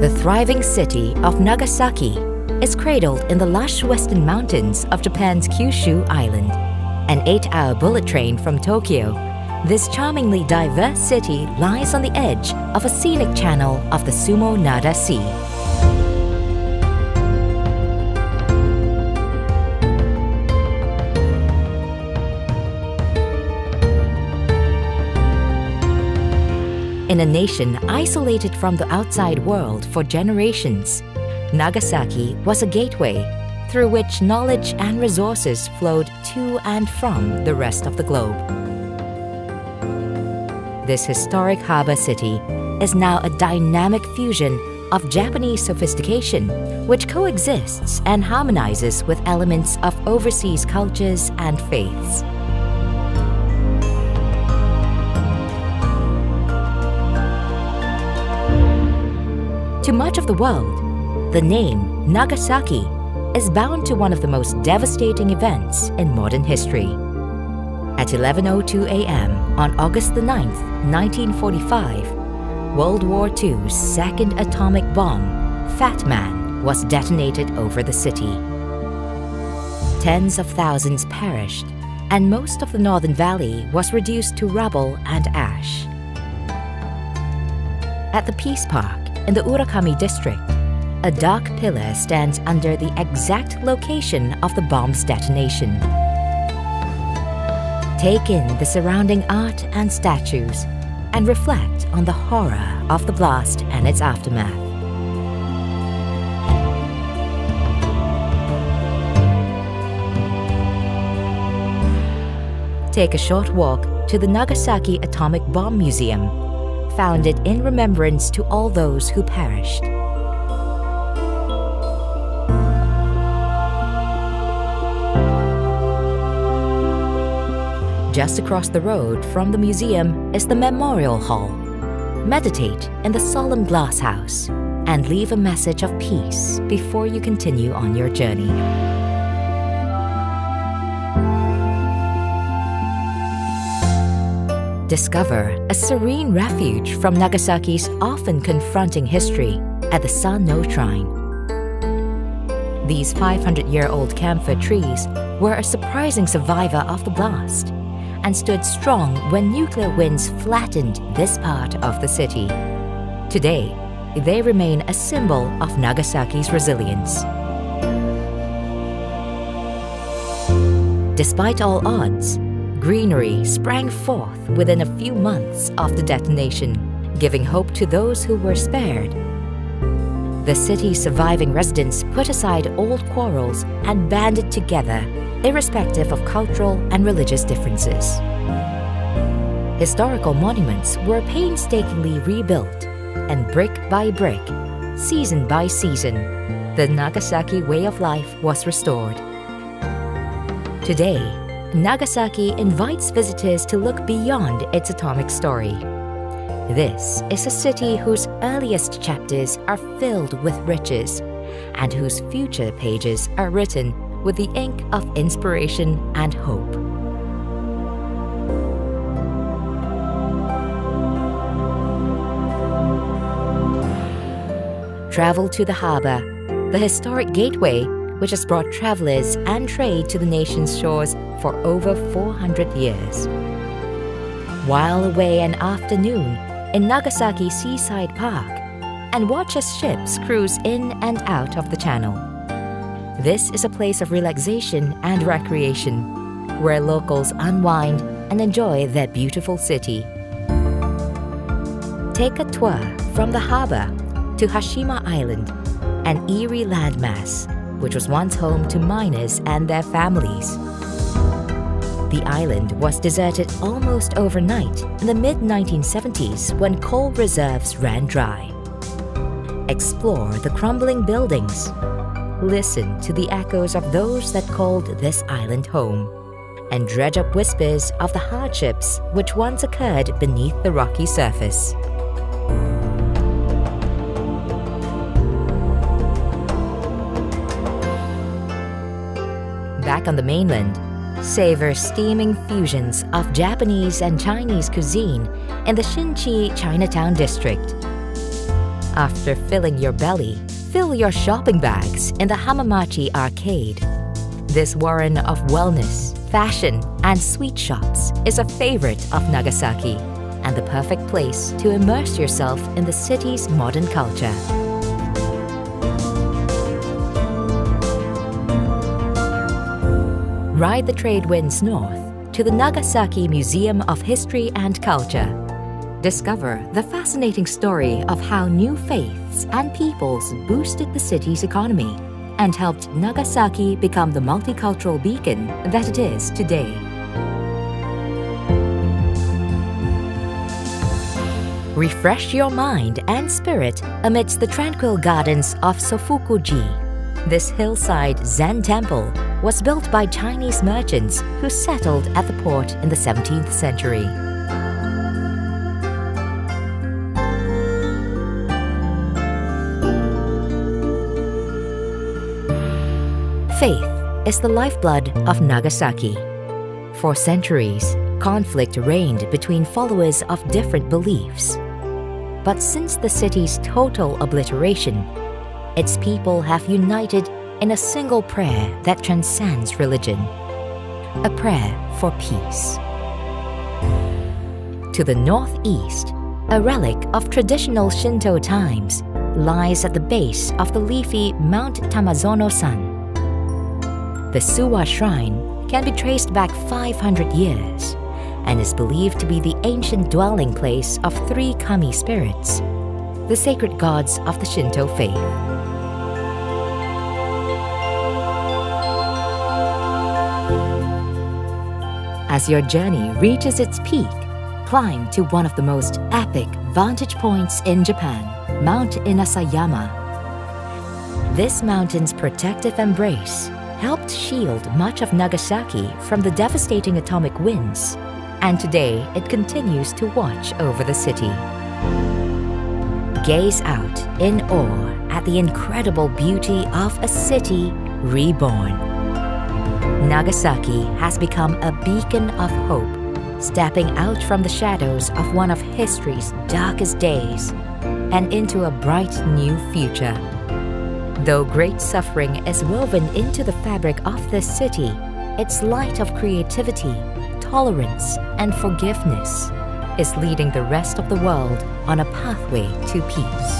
The thriving city of Nagasaki is cradled in the lush western mountains of Japan's Kyushu Island. An 8-hour bullet train from Tokyo, this charmingly diverse city lies on the edge of a scenic channel of the Sumo Nada Sea. In a nation isolated from the outside world for generations, Nagasaki was a gateway through which knowledge and resources flowed to and from the rest of the globe. This historic harbor city is now a dynamic fusion of Japanese sophistication, which coexists and harmonizes with elements of overseas cultures and faiths. To much of the world, the name Nagasaki is bound to one of the most devastating events in modern history. At 11:02 a.m. on August the 9th, 1945, World War II's second atomic bomb, Fat Man, was detonated over the city. Tens of thousands perished, and most of the northern valley was reduced to rubble and ash. At the Peace Park in the Urakami district, a dark pillar stands under the exact location of the bomb's detonation. Take in the surrounding art and statues and reflect on the horror of the blast and its aftermath. Take a short walk to the Nagasaki Atomic Bomb Museum, founded in remembrance to all those who perished. Just across the road from the museum is the Memorial Hall. Meditate in the solemn glass house and leave a message of peace before you continue on your journey. Discover a serene refuge from Nagasaki's often confronting history at the San-no Shrine. These 500-year-old camphor trees were a surprising survivor of the blast and stood strong when nuclear winds flattened this part of the city. Today, they remain a symbol of Nagasaki's resilience. Despite all odds, greenery sprang forth within a few months of the detonation, giving hope to those who were spared. The city's surviving residents put aside old quarrels and banded together, irrespective of cultural and religious differences. Historical monuments were painstakingly rebuilt, and brick by brick, season by season, the Nagasaki way of life was restored. Today, Nagasaki invites visitors to look beyond its atomic story. This is a city whose earliest chapters are filled with riches, and whose future pages are written with the ink of inspiration and hope. Travel to the harbor, the historic gateway which has brought travelers and trade to the nation's shores for over 400 years. While away an afternoon in Nagasaki Seaside Park and watch as ships cruise in and out of the channel. This is a place of relaxation and recreation, where locals unwind and enjoy their beautiful city. Take a tour from the harbor to Hashima Island, an eerie landmass which was once home to miners and their families. The island was deserted almost overnight in the mid-1970s when coal reserves ran dry. Explore the crumbling buildings. Listen to the echoes of those that called this island home, and dredge up whispers of the hardships which once occurred beneath the rocky surface. Back on the mainland, savor steaming fusions of Japanese and Chinese cuisine in the Shinchi Chinatown district. After filling your belly, fill your shopping bags in the Hamamachi Arcade. This warren of wellness, fashion, and sweet shops is a favorite of Nagasaki and the perfect place to immerse yourself in the city's modern culture. Ride the trade winds north to the Nagasaki Museum of History and Culture. Discover the fascinating story of how new faiths and peoples boosted the city's economy and helped Nagasaki become the multicultural beacon that it is today. Refresh your mind and spirit amidst the tranquil gardens of Sofuku-ji. This hillside Zen temple was built by Chinese merchants who settled at the port in the 17th century. Faith is the lifeblood of Nagasaki. For centuries, conflict reigned between followers of different beliefs. But since the city's total obliteration, its people have united in a single prayer that transcends religion, a prayer for peace. To the northeast, a relic of traditional Shinto times lies at the base of the leafy Mount Tamazono-san. The Suwa Shrine can be traced back 500 years and is believed to be the ancient dwelling place of 3 kami spirits, the sacred gods of the Shinto faith. As your journey reaches its peak, climb to one of the most epic vantage points in Japan, Mount Inasayama. This mountain's protective embrace helped shield much of Nagasaki from the devastating atomic winds, and today it continues to watch over the city. Gaze out in awe at the incredible beauty of a city reborn. Nagasaki has become a beacon of hope, stepping out from the shadows of one of history's darkest days and into a bright new future. Though great suffering is woven into the fabric of this city, its light of creativity, tolerance, and forgiveness is leading the rest of the world on a pathway to peace.